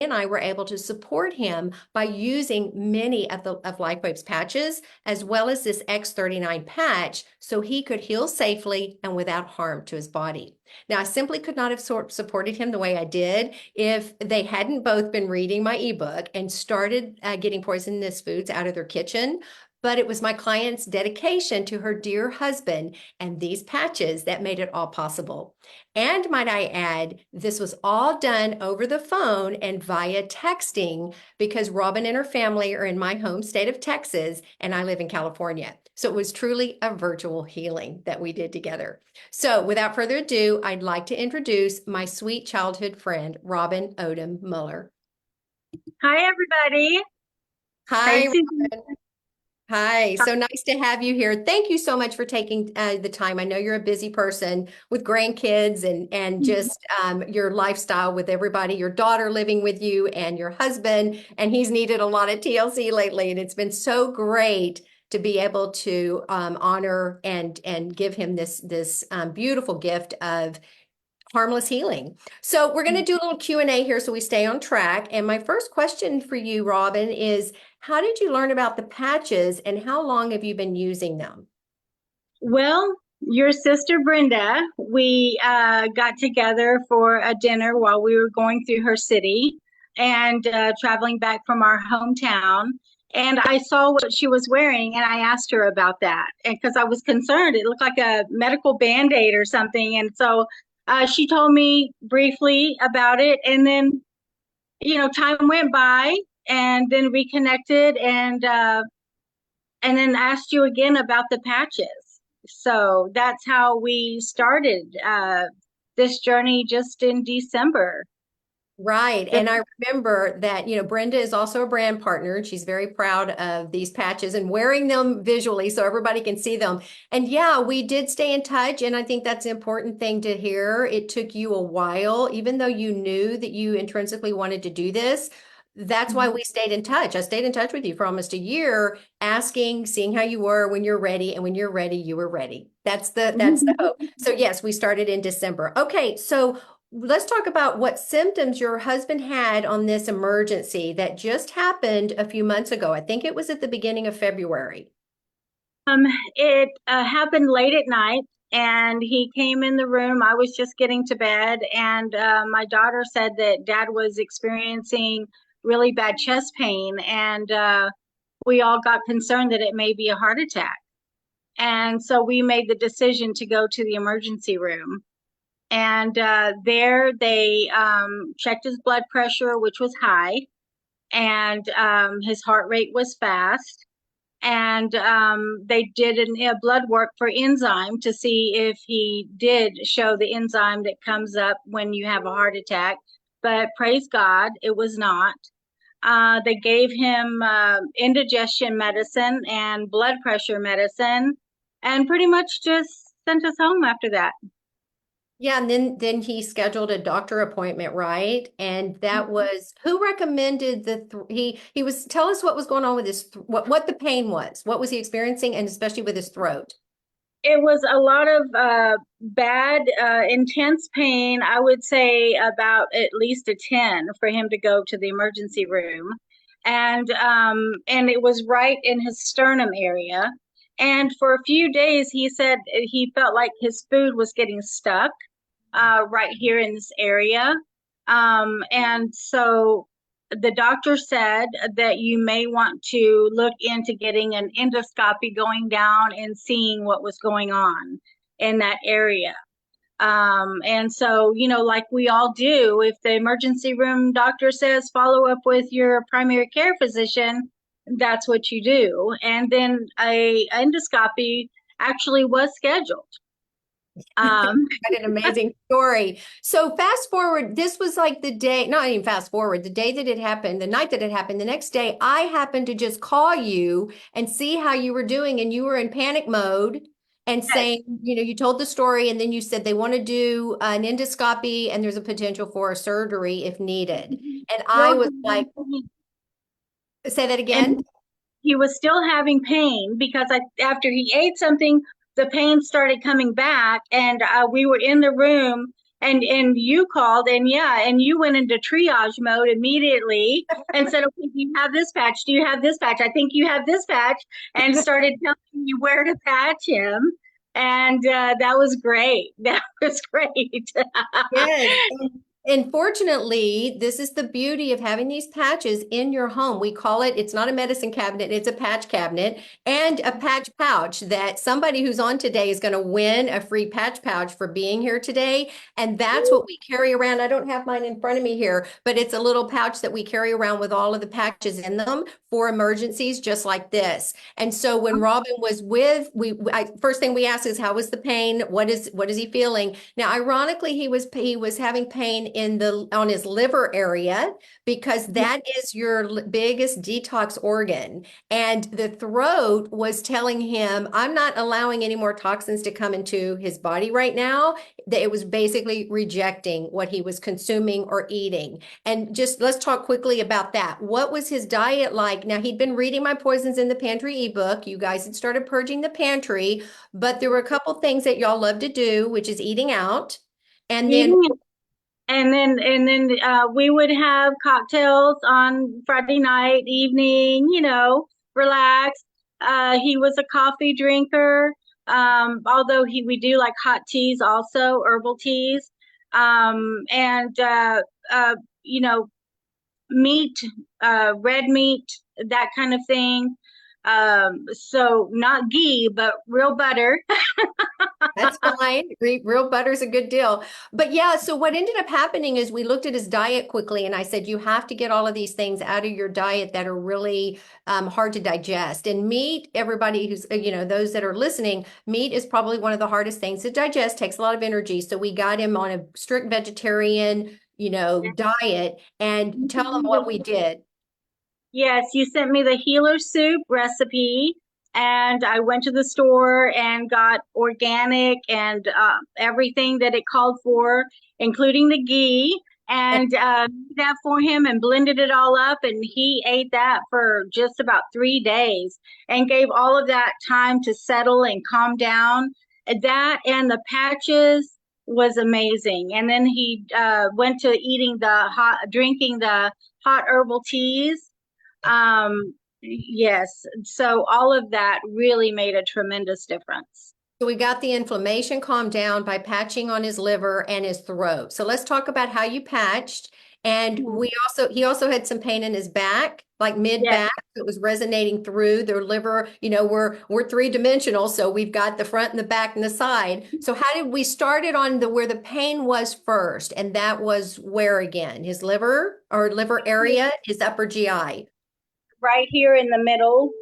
and I were able to support him by using many of Lifewave's patches, as well as this X39 patch, so he could heal safely and without harm to his body. Now, I simply could not have supported him the way I did if they hadn't both been reading my ebook and started getting poisonous foods out of their kitchen. But it was my client's dedication to her dear husband and these patches that made it all possible. And might I add, this was all done over the phone and via texting because Robin and her family are in my home state of Texas and I live in California. So it was truly a virtual healing that we did together. So without further ado, I'd like to introduce my sweet childhood friend, Robin Odom Muller. Hi, everybody. Hey, Hi, Suzanne. Robin. Hi, so nice to have you here. Thank you so much for taking the time. I know you're a busy person with grandkids and just your lifestyle with everybody, your daughter living with you and your husband, and he's needed a lot of TLC lately, and it's been so great to be able to honor and give him this beautiful gift of harmless healing. So we're going to do a little Q&A here so we stay on track. And my first question for you, Robin, is how did you learn about the patches and how long have you been using them? Well, your sister Brenda, we got together for a dinner while we were going through her city and traveling back from our hometown. And I saw what she was wearing and I asked her about that. And because I was concerned, it looked like a medical band-aid or something. And so she told me briefly about it. And then, time went by and then we connected and then asked you again about the patches. So that's how we started this journey just in December. Right. Just, And I remember that, Brenda is also a brand partner and she's very proud of these patches and wearing them visually so everybody can see them. And yeah, we did stay in touch. And I think that's an important thing to hear. It took you a while, even though you knew that you intrinsically wanted to do this. That's why we stayed in touch. I stayed in touch with you for almost a year, asking, seeing how you were when you're ready. And when you're ready, you were ready. That's the hope. So yes, we started in December. Okay. So let's talk about what symptoms your husband had on this emergency that just happened a few months ago. I think it was at the beginning of February. um, it happened late at night, and he came in the room. I was just getting to bed, and my daughter said that Dad was experiencing really bad chest pain, and we all got concerned that it may be a heart attack. And so we made the decision to go to the emergency room. And there they checked his blood pressure, which was high, and his heart rate was fast. And they did a blood work for enzyme to see if he did show the enzyme that comes up when you have a heart attack. But praise God, it was not. They gave him indigestion medicine and blood pressure medicine, and pretty much just sent us home after that. Yeah, and then he scheduled a doctor appointment, right? And that was who recommended he was tell us what was going on with what the pain was. What was he experiencing and especially with his throat? It was a lot of bad, intense pain. I would say about at least a 10 for him to go to the emergency room. And it was right in his sternum area. And for a few days, he said he felt like his food was getting stuck right here in this area. And so the doctor said that you may want to look into getting an endoscopy going down and seeing what was going on in that area. And so, like we all do, if the emergency room doctor says follow up with your primary care physician, that's what you do. And then a endoscopy actually was scheduled. What an amazing story. So fast forward, this was like the day, not even fast forward, the day that it happened, the night that it happened, the next day, I happened to just call you and see how you were doing. And you were in panic mode and saying, you told the story and then you said they want to do an endoscopy and there's a potential for a surgery if needed. And I Still was like, say that and again? he was still having pain because after he ate something, the pain started coming back, and we were in the room, and you called, and yeah, and you went into triage mode immediately and said, okay, do you have this patch? Do you have this patch? I think you have this patch, and started telling you where to patch him. And that was great. That was great. Yes. And fortunately, this is the beauty of having these patches in your home. We call it, it's not a medicine cabinet, it's a patch cabinet and a patch pouch that somebody who's on today is going to win a free patch pouch for being here today. And that's what we carry around. I don't have mine in front of me here, but it's a little pouch that we carry around with all of the patches in them for emergencies, just like this. And so when Robin was with, first thing we asked is, how was the pain? What is he feeling? Now, ironically, he was having pain on his liver area, because that is your biggest detox organ. And the throat was telling him, I'm not allowing any more toxins to come into his body right now. That it was basically rejecting what he was consuming or eating. And just let's talk quickly about that. What was his diet like? Now, he'd been reading my Poisons in the Pantry ebook. You guys had started purging the pantry, but there were a couple things that y'all love to do, which is eating out. And then Eating, and then we would have cocktails on Friday night, evening, relax. He was a coffee drinker, although we do like hot teas also, herbal teas, and you know, meat, red meat, that kind of thing. So not ghee, but real butter. that's fine. Real butter's a good deal. But yeah, so what ended up happening is we looked at his diet quickly, and I said, you have to get all of these things out of your diet that are really hard to digest. And meat, everybody who's, those that are listening, meat is probably one of the hardest things to digest, takes a lot of energy. So we got him on a strict vegetarian, diet, and tell them what we did. Yes, you sent me the healer soup recipe, and I went to the store and got organic and everything that it called for, including the ghee, and made that for him and blended it all up. And he ate that for just about 3 days and gave all of that time to settle and calm down. That and the patches was amazing. And then he went to drinking the hot herbal teas. Yes. So all of that really made a tremendous difference. So we got the inflammation calmed down by patching on his liver and his throat. So let's talk about how you patched. And he also had some pain in his back, like mid Yes. back. It was resonating through the liver. We're three-dimensional, so we've got the front and the back and the side. So how did we start it on where the pain was first? And that was where again? His liver or liver area, his upper GI. Right here in the middle,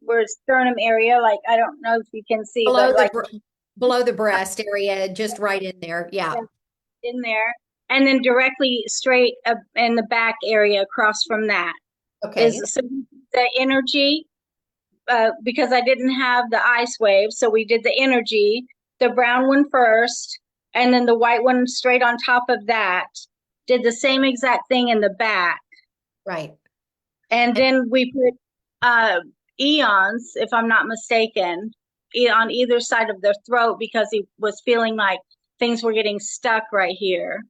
where sternum area, like I don't know if you can see, Below but like below the breast area, just right in there. Yeah. in there, and then directly straight up in the back area across from that Okay. is so the energy. Because I didn't have the ice wave, so we did the energy, the brown one first, and then the white one straight on top of that. Did the same exact thing in the back. Right. And then we put eons, if I'm not mistaken, on either side of their throat because he was feeling like things were getting stuck right here.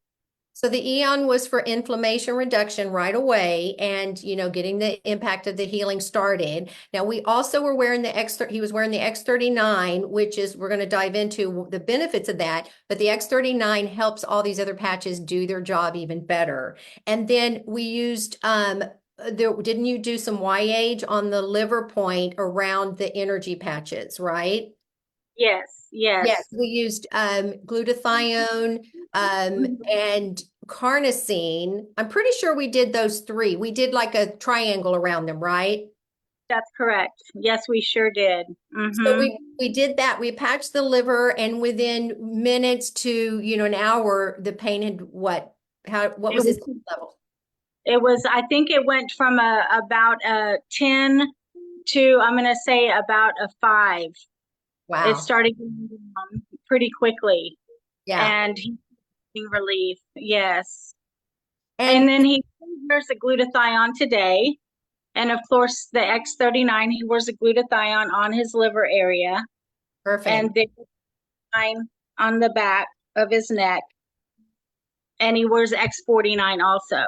So the Eon was for inflammation reduction right away and, getting the impact of the healing started. Now we also were wearing he was wearing the X39, which is, we're going to dive into the benefits of that, but the X39 helps all these other patches do their job even better. And then we used, didn't you do some Y-age on the liver point around the energy patches, right? Yes, Yes, yes. we used glutathione and carnosine. I'm pretty sure we did those three. We did like a triangle around them, right? That's correct. Yes, we sure did. So Mm-hmm. we did that. We patched the liver, and within minutes to an hour, the pain had what It was was, his level? I think it went from about a 10 to, I'm going to say about a 5. It Wow. started going down pretty quickly, Yeah. and he's getting relief. Yes. And And then he wears a glutathione today. And of course, the X39, he wears a glutathione on his liver area and perfect. the line on the back of his neck. and he wears X39 also.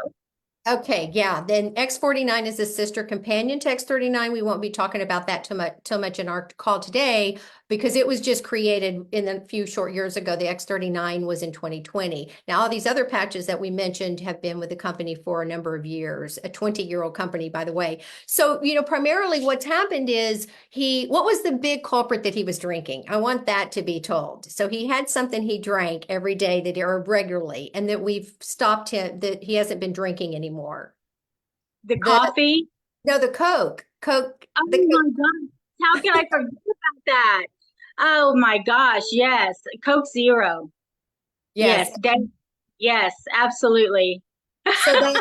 Okay, yeah. Then X39 is a sister companion to X39. We won't be talking about that too much in our call today because it was just created in a few short years ago. The X39 was in 2020. Now, all these other patches that we mentioned have been with the company for a number of years, a 20-year-old company, by the way. So, primarily what's happened is what was the big culprit that he was drinking? I want that to be told. So he had something he drank every day or regularly, and that we've stopped him, that he hasn't been drinking anymore. The The coffee. no, the Coke. Oh The Coke. my God. How can I forget about that? Oh my gosh. Yes. Coke Zero. Yes. Yes. Yes, absolutely. So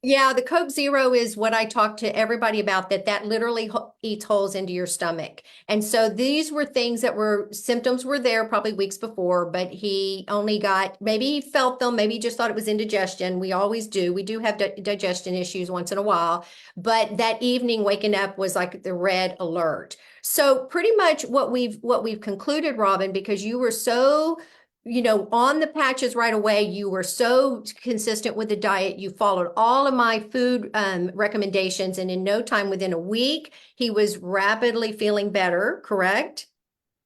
yeah, the Coke Zero is what I talk to everybody about, that literally eats holes into your stomach. And so these were things symptoms were there probably weeks before, but he only maybe he felt them, maybe he just thought it was indigestion. We always do. We do have digestion issues once in a while, but that evening waking up was like the red alert. So pretty much what we've concluded, Robin, because you were so on the patches right away, you were so consistent with the diet. You followed all of my food recommendations, and in no time, within a week, he was rapidly feeling better, correct?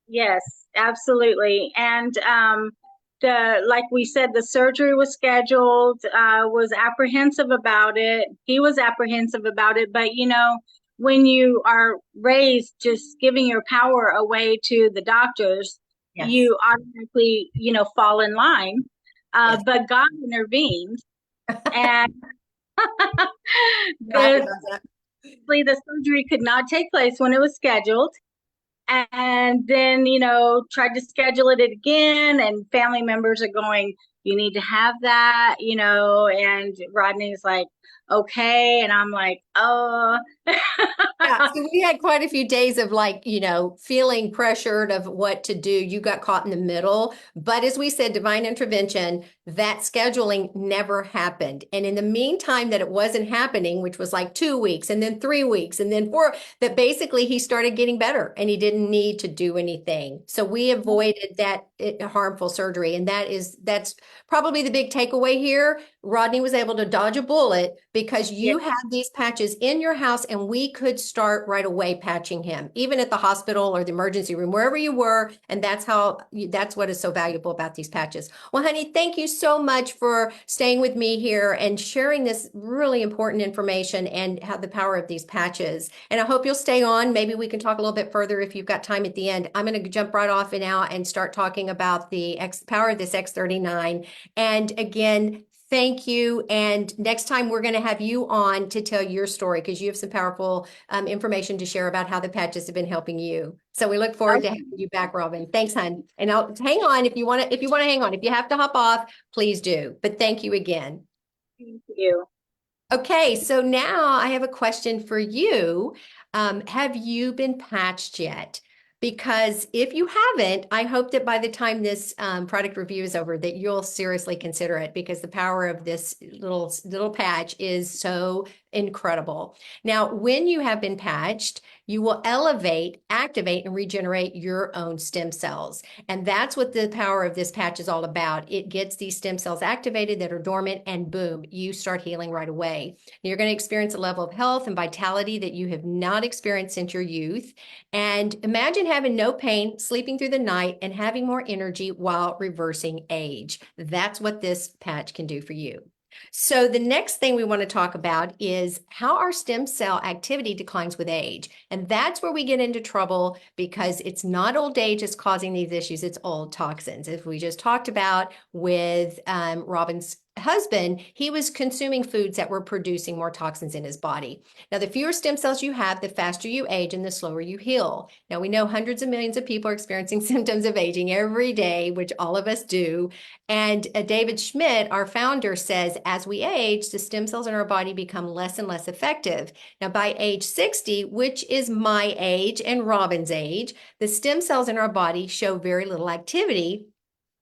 Yes, absolutely. And like we said, the surgery was scheduled, was apprehensive about it. He was apprehensive about it, but when you are raised just giving your power away to the doctors, Yes. you automatically, fall in line. Yes. But God intervened, and God the knows that. the surgery could not take place when it was scheduled. And then, tried to schedule it again, and family members are going, you need to have that, and Rodney's like, okay. And I'm like, oh. Yeah, so we had quite a few days of feeling pressured of what to do. You got caught in the middle. But as we said, divine intervention, that scheduling never happened. And in the meantime that it wasn't happening, which was like 2 weeks and then 3 weeks and then 4, that basically he started getting better and he didn't need to do anything. So we avoided that harmful surgery. And that's probably the big takeaway here. Rodney was able to dodge a bullet because you Yes. had these patches in your house and we could start right away patching him, even at the hospital or the emergency room, wherever you were. And that's what is so valuable about these patches. Well, honey, thank you so much for staying with me here and sharing this really important information and how the power of these patches. And I hope you'll stay on. Maybe we can talk a little bit further if you've got time at the end. I'm going to jump right off now and start talking about the power of this X39. And again, thank you. And next time we're going to have you on to tell your story because you have some powerful information to share about how the patches have been helping you. So we look forward to having you back, Robin. Thanks, hon. And I'll hang on if you want to. If you want to hang on, if you have to hop off, please do. But thank you again. Thank you. Okay, so now I have a question for you. Have you been patched yet? Because if you haven't, I hope that by the time this product review is over, that you'll seriously consider it because the power of this little patch is so incredible. Now, when you have been patched, you will elevate, activate, and regenerate your own stem cells. And that's what the power of this patch is all about. It gets these stem cells activated that are dormant, and boom, you start healing right away. You're going to experience a level of health and vitality that you have not experienced since your youth. And imagine having no pain, sleeping through the night, and having more energy while reversing age. That's what this patch can do for you. So the next thing we want to talk about is how our stem cell activity declines with age. And that's where we get into trouble because it's not old age that's causing these issues, it's old toxins. As we just talked about with Robin's husband, he was consuming foods that were producing more toxins in his body. Now, the fewer stem cells you have, the faster you age and the slower you heal. Now, we know hundreds of millions of people are experiencing symptoms of aging every day, which all of us do. And David Schmidt, our founder, says as we age, the stem cells in our body become less and less effective. Now, by age 60, which is my age and Robin's age, the stem cells in our body show very little activity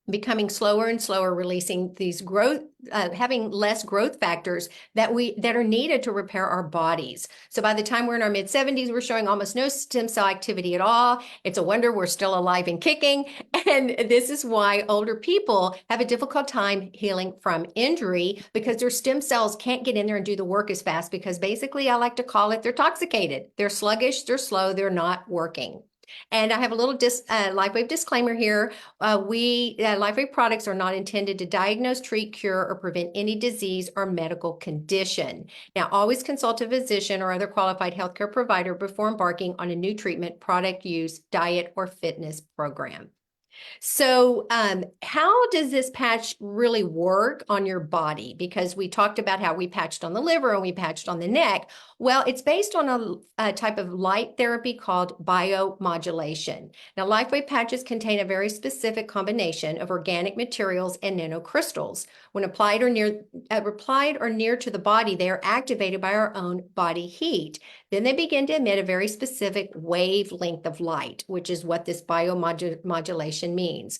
becoming slower and slower, releasing these growth, having less growth factors that are needed to repair our bodies. So by the time we're in our mid-70s, we're showing almost no stem cell activity at all. It's a wonder we're still alive and kicking. And this is why older people have a difficult time healing from injury, because their stem cells can't get in there and do the work as fast, because basically I like to call it, they're toxicated. They're sluggish, they're slow, they're not working. And I have a little Lifewave disclaimer here. Lifewave products are not intended to diagnose, treat, cure, or prevent any disease or medical condition. Now, always consult a physician or other qualified healthcare provider before embarking on a new treatment, product use, diet, or fitness program. So how does this patch really work on your body? Because we talked about how we patched on the liver and we patched on the neck. Well, it's based on a type of light therapy called biomodulation. Now, Lifewave patches contain a very specific combination of organic materials and nanocrystals. When applied or near to the body, they are activated by our own body heat. Then they begin to emit a very specific wavelength of light, which is what this biomodulation means,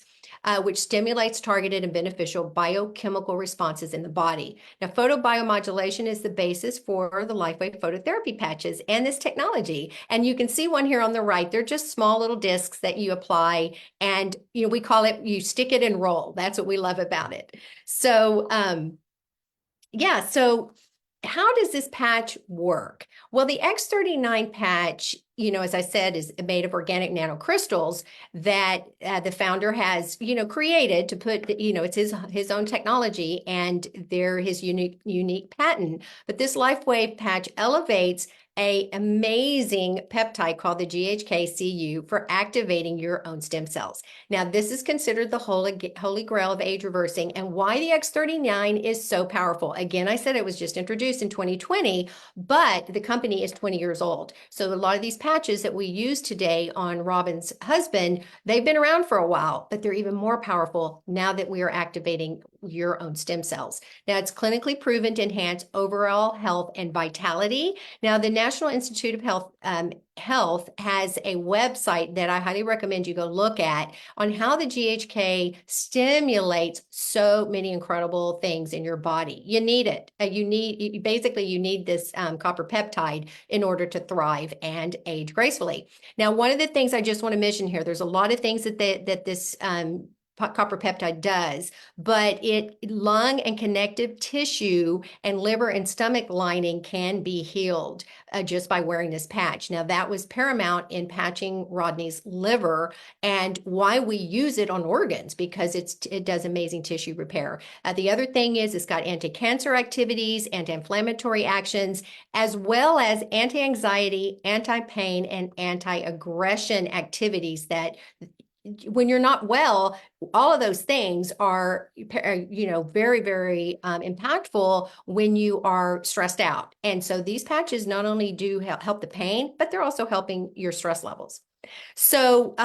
which stimulates targeted and beneficial biochemical responses in the body. Now, photobiomodulation is the basis for the Lifewave phototherapy patches and this technology. And you can see one here on the right. They're just small little discs that you apply, and we call it, you stick it and roll. That's what we love about it. So, yeah, so how does this patch work? Well, the X39 patch, as I said, is made of organic nanocrystals that the founder has, created to put, it's his own technology, and they're his unique patent. But this Lifewave patch elevates an amazing peptide called the GHK-Cu for activating your own stem cells. Now, this is considered the holy grail of age reversing, and why the X39 is so powerful. Again, I said it was just introduced in 2020, but the company is 20 years old. So a lot of these patches that we use today on Robin's husband, they've been around for a while, but they're even more powerful now that we are activating your own stem cells. Now, it's clinically proven to enhance overall health and vitality. Now, the National Institute of Health has a website that I highly recommend you go look at on how the GHK stimulates so many incredible things in your body. You need it. You need this copper peptide in order to thrive and age gracefully. Now, one of the things I just want to mention here, there's a lot of things that this copper peptide does, but lung and connective tissue and liver and stomach lining can be healed just by wearing this patch. Now, that was paramount in patching Rodney's liver, and why we use it on organs, because it does amazing tissue repair. The other thing is it's got anti-cancer activities, anti-inflammatory actions, as well as anti-anxiety, anti-pain, and anti-aggression activities that, when you're not well, all of those things are, very, very impactful when you are stressed out. And so these patches not only do help the pain, but they're also helping your stress levels. So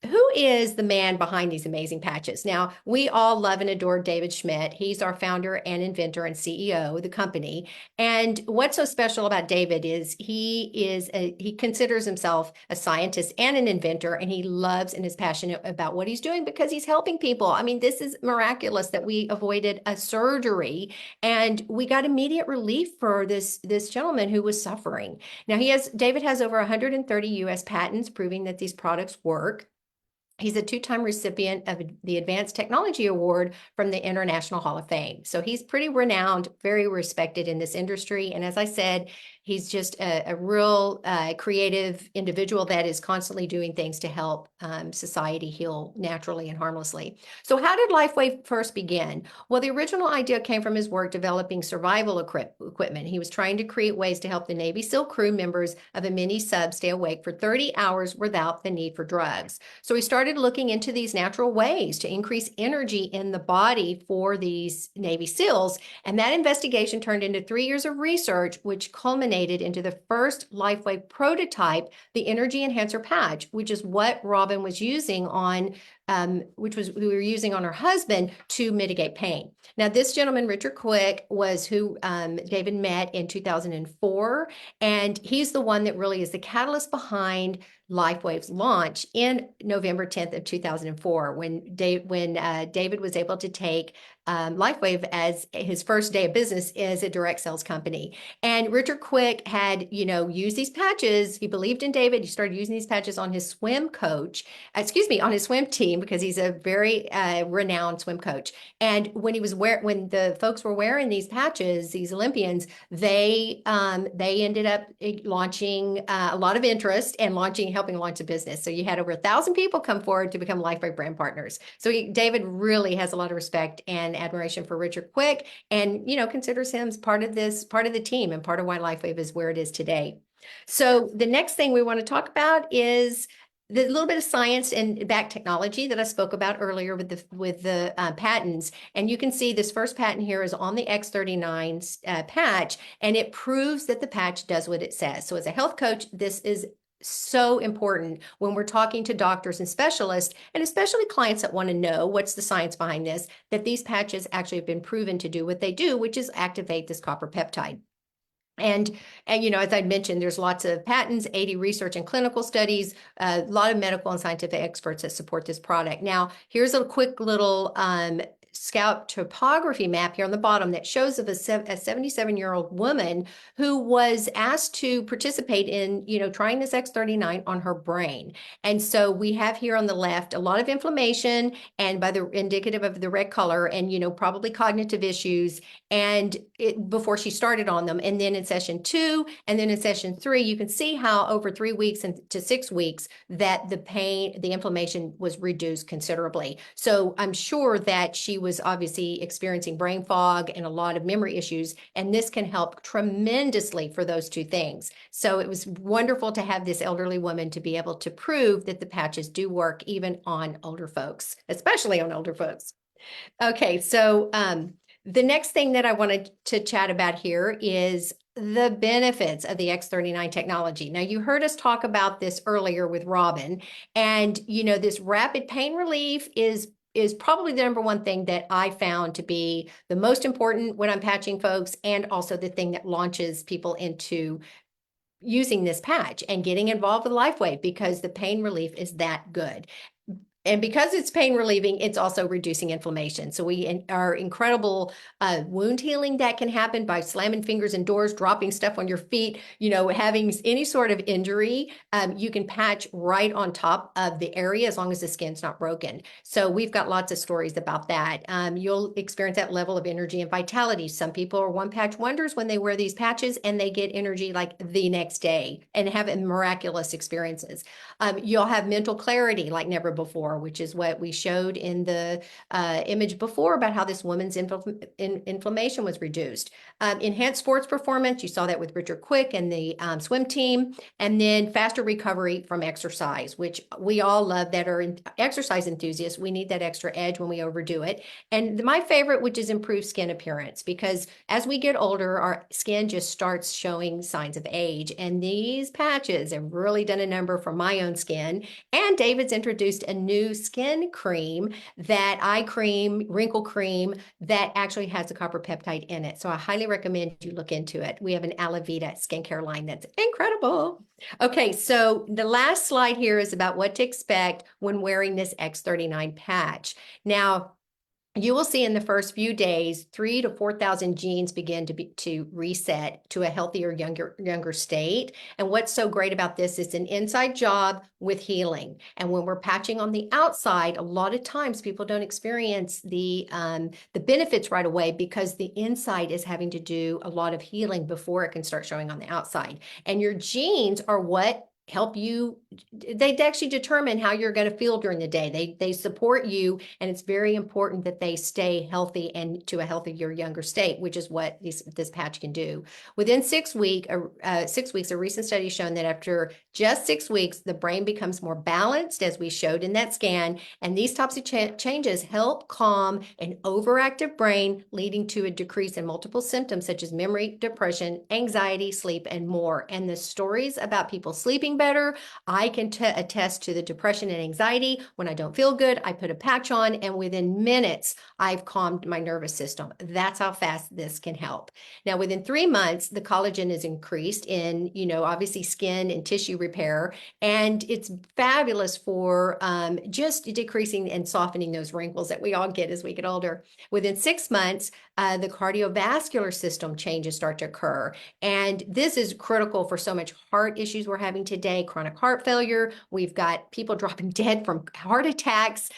who is the man behind these amazing patches? Now, we all love and adore David Schmidt. He's our founder and inventor and CEO of the company. And what's so special about David is he considers himself a scientist and an inventor, and he loves and is passionate about what he's doing because he's helping people. I mean, this is miraculous that we avoided a surgery and we got immediate relief for this gentleman who was suffering. Now, David has over 130 U.S. patents proving that these products work. He's a two-time recipient of the Advanced Technology Award from the International Hall of Fame. So he's pretty renowned, very respected in this industry. And as I said, he's just a real creative individual that is constantly doing things to help society heal naturally and harmlessly. So how did Lifewave first begin? Well, the original idea came from his work developing survival equipment. He was trying to create ways to help the Navy SEAL crew members of a mini sub stay awake for 30 hours without the need for drugs. So he started looking into these natural ways to increase energy in the body for these Navy SEALs. And that investigation turned into 3 years of research, which culminated into the first Lifewave prototype, the Energy Enhancer Patch, which is what Robin was using on which was we were using on her husband to mitigate pain. Now, this gentleman, Richard Quick, was who David met in 2004, and he's the one that really is the catalyst behind Lifewave's launch in November 10th of 2004, when David was able to take Lifewave as his first day of business as a direct sales company. And Richard Quick had, used these patches. He believed in David. He started using these patches on his swim on his swim team, because he's a very renowned swim coach. And when when the folks were wearing these patches, these Olympians, they ended up launching a lot of interest and helping launch a business. So you had over 1,000 people come forward to become Lifewave brand partners. So David really has a lot of respect and admiration for Richard Quick, and considers him as part of the team and part of why Lifewave is where it is today. So the next thing we want to talk about is the little bit of science and back technology that I spoke about earlier with the patents. And you can see this first patent here is on the X39 patch, and it proves that the patch does what it says. So as a health coach, this is so important when we're talking to doctors and specialists, and especially clients that want to know what's the science behind this, that these patches actually have been proven to do what they do, which is activate this copper peptide. And as I mentioned, there's lots of patents, 80 research and clinical studies, a lot of medical and scientific experts that support this product. Now, here's a quick little scalp topography map here on the bottom that shows of a 77-year-old woman who was asked to participate in, trying this X39 on her brain. And so we have here on the left a lot of inflammation, and by the indicative of the red color, and, probably cognitive issues, and before she started on them. And then in session 2, and then in session 3, you can see how over 3 weeks and to 6 weeks that the inflammation was reduced considerably. So I'm sure that she was obviously experiencing brain fog and a lot of memory issues, and this can help tremendously for those two things. So it was wonderful to have this elderly woman to be able to prove that the patches do work even on older folks, especially on older folks. Okay, so the next thing that I wanted to chat about here is the benefits of the X39 technology. Now, you heard us talk about this earlier with Robin, and this rapid pain relief is probably the number one thing that I found to be the most important when I'm patching folks, and also the thing that launches people into using this patch and getting involved with Lifewave, because the pain relief is that good. And because it's pain relieving, it's also reducing inflammation. So we are incredible wound healing that can happen by slamming fingers in doors, dropping stuff on your feet, having any sort of injury. You can patch right on top of the area as long as the skin's not broken. So we've got lots of stories about that. You'll experience that level of energy and vitality. Some people are one patch wonders when they wear these patches, and they get energy like the next day and have miraculous experiences. You'll have mental clarity like never before, which is what we showed in the image before about how this woman's inflammation was reduced. Enhanced sports performance, you saw that with Richard Quick and the swim team, and then faster recovery from exercise, which we all love that are exercise enthusiasts. We need that extra edge when we overdo it. And my favorite, which is improved skin appearance, because as we get older, our skin just starts showing signs of age, and these patches have really done a number for my own skin. And David's introduced a new skin cream, eye cream, wrinkle cream, that actually has a copper peptide in it. So I highly recommend you look into it. We have an Aloe Vita skincare line that's incredible. Okay, so the last slide here is about what to expect when wearing this X39 patch. Now, you will see in the first few days, 3,000 to 4,000 genes begin to reset to a healthier, younger state. And what's so great about this is an inside job with healing. And when we're patching on the outside, a lot of times people don't experience the benefits right away, because the inside is having to do a lot of healing before it can start showing on the outside. And your genes are what help you. They actually determine how you're going to feel during the day. They support you, and it's very important that they stay healthy and to a healthier, younger state, which is what this patch can do. Within 6 weeks, a recent study has shown that after just 6 weeks, the brain becomes more balanced, as we showed in that scan, and these types of changes help calm an overactive brain, leading to a decrease in multiple symptoms such as memory, depression, anxiety, sleep, and more. And the stories about people sleeping sleeping better. I can attest to the depression and anxiety. When I don't feel good, I put a patch on, and within minutes, I've calmed my nervous system. That's how fast this can help. Now, within 3 months, the collagen is increased in, obviously skin and tissue repair, and it's fabulous for just decreasing and softening those wrinkles that we all get as we get older. Within 6 months, the cardiovascular system changes start to occur. And this is critical for so much heart issues we're having today, chronic heart failure. We've got people dropping dead from heart attacks.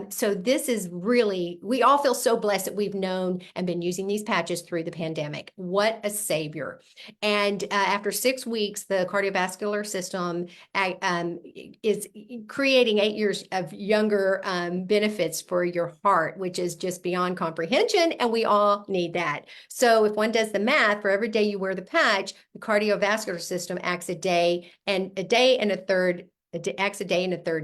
So this is really, we all feel so blessed that we've known and been using these patches through the pandemic. What a savior. And after 6 weeks, the cardiovascular system is creating 8 years of younger benefits for your heart, which is just beyond comprehension. And we all need that. So if one does the math, for every day you wear the patch, the cardiovascular system acts a day and a third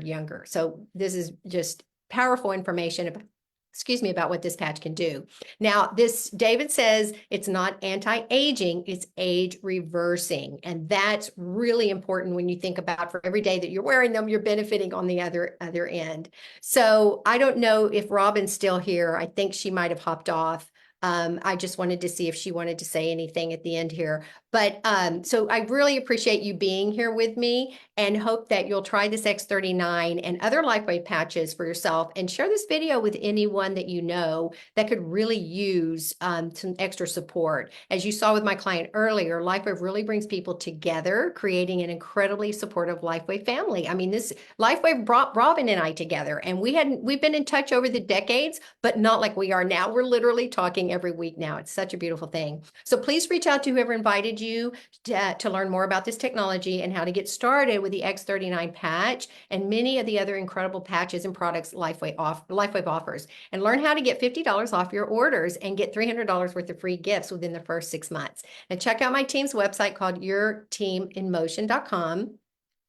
younger. So this is just powerful information about what this patch can do. Now, David says it's not anti-aging, it's age reversing. And that's really important when you think about for every day that you're wearing them, you're benefiting on the other end. So I don't know if Robin's still here. I think she might have hopped off. I just wanted to see if she wanted to say anything at the end here. But so I really appreciate you being here with me and hope that you'll try this X39 and other Lifewave patches for yourself and share this video with anyone that you know that could really use some extra support. As you saw with my client earlier, Lifewave really brings people together, creating an incredibly supportive Lifewave family. I mean, this Lifewave brought Robin and I together, and we've been in touch over the decades, but not like we are now. We're literally talking every week now. It's such a beautiful thing. So please reach out to whoever invited you to learn more about this technology and how to get started with the X39 patch and many of the other incredible patches and products Lifewave offers, and learn how to get $50 off your orders and get $300 worth of free gifts within the first 6 months. And check out my team's website called yourteaminmotion.com.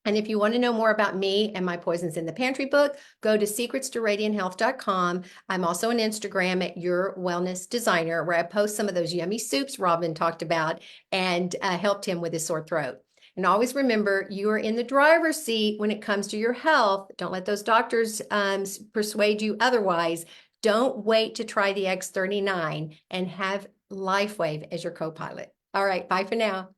And if you want to know more about me and my Poisons in the Pantry book, go to secretstoradianthealth.com. I'm also on Instagram at Your Wellness Designer, where I post some of those yummy soups Robin talked about and helped him with his sore throat. And always remember, you are in the driver's seat when it comes to your health. Don't let those doctors persuade you otherwise. Don't wait to try the X39 and have Lifewave as your co-pilot. All right, bye for now.